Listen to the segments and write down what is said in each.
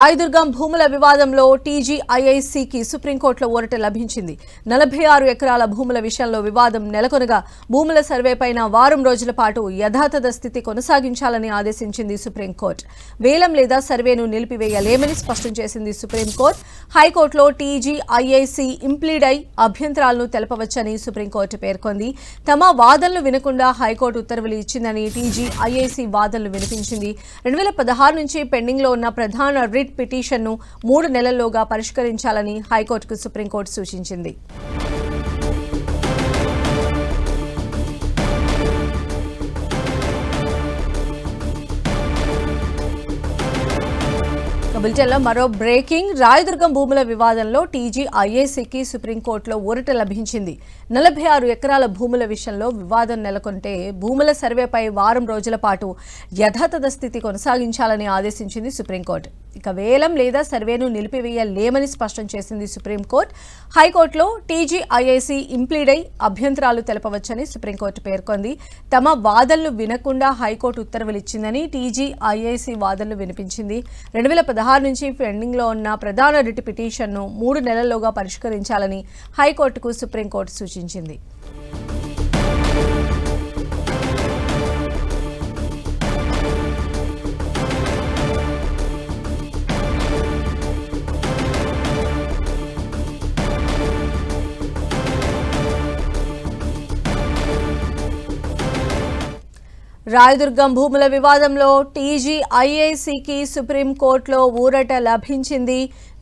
రాయదుర్గం భూముల వివాదంలో టీజీఐఐసీకి సుప్రీంకోర్టులో ఊరట లభించింది. 46 ఎకరాల భూముల విషయంలో వివాదం నెలకొనగా భూముల సర్వేపైన వారం రోజుల పాటు యథాతథ స్థితి కొనసాగించాలని ఆదేశించింది సుప్రీంకోర్టు. వేలం లేదా సర్వేను నిలిపివేయలేమని స్పష్టం చేసింది సుప్రీంకోర్టు. హైకోర్టులో టీజీఐఐసీ ఇంప్లీడ్ అయి అభ్యంతరాలను తెలపవచ్చని సుప్రీంకోర్టు పేర్కొంది. తమ వాదనలు వినకుండా హైకోర్టు ఉత్తర్వులు ఇచ్చిందని టీజీఐఐసీ వాదనలు వినిపించింది. 2016 నుంచి పెండింగ్లో ఉన్న ప్రధాన రిట్ పిటిషన్ను 3 నెలల్లోగా పరిష్కరించాలని హైకోర్టుకు సుప్రీంకోర్టు సూచించింది. బులెటిన్లో మరో బ్రేకింగ్. రాయదుర్గం భూముల వివాదంలో టీజీఐఐసీకి సుప్రీంకోర్టులో ఊరట లభించింది. 46 ఎకరాల భూముల విషయంలో వివాదం నెలకొంటే భూముల సర్వేపై వారం రోజుల పాటు యథాతథ స్థితి కొనసాగించాలని ఆదేశించింది సుప్రీంకోర్టు. ఇక వేలం లేదా సర్వేను నిలిపివేయలేమని స్పష్టం చేసింది సుప్రీంకోర్టు. హైకోర్టులో టీజీఐఐసీ ఇంప్లీడ్ అయి అభ్యంతరాలు తెలపవచ్చని సుప్రీంకోర్టు పేర్కొంది. తమ వాదనలు వినకుండా హైకోర్టు ఉత్తర్వులు ఇచ్చిందని టీజీఐఐసీ వాదనలు వినిపించింది. 2016 నుంచి పెండింగ్లో ఉన్న ప్రధాన రిట్ పిటిషన్ను 3 నెలల్లోగా పరిష్కరించాలని హైకోర్టుకు సుప్రీంకోర్టు సూచించింది. రాయదుర్గం భూముల వివాదంలో టీజీఐఐసీకి సుప్రీంకోర్టులో ఊరట లభించింది.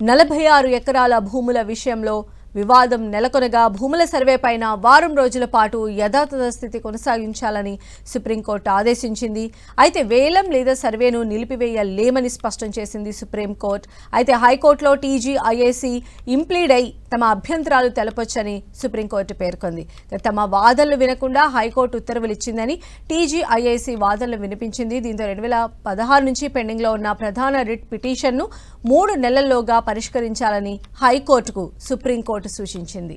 46 ఎకరాల భూముల విషయంలో వివాదం నెలకొనగా భూముల సర్వేపైన వారం రోజుల పాటు యథాతథ స్థితి కొనసాగించాలని సుప్రీంకోర్టు ఆదేశించింది. అయితే వేలం లేదా సర్వేను నిలిపివేయలేమని స్పష్టం చేసింది సుప్రీంకోర్టు. అయితే హైకోర్టులో టీజీఐఐసీ ఇంప్లీడ్ అయి తమ అభ్యంతరాలు తెలపొచ్చని సుప్రీంకోర్టు పేర్కొంది. తమ వాదనలు వినకుండా హైకోర్టు ఉత్తర్వులు ఇచ్చిందని టీజీఐఐసీ వాదనలు వినిపించింది. దీంతో 2016 నుంచి పెండింగ్లో ఉన్న ప్రధాన రిట్ పిటిషన్ను 3 నెలల్లోగా పరిష్కరించాలని హైకోర్టుకు సుప్రీంకోర్టు సూచించింది.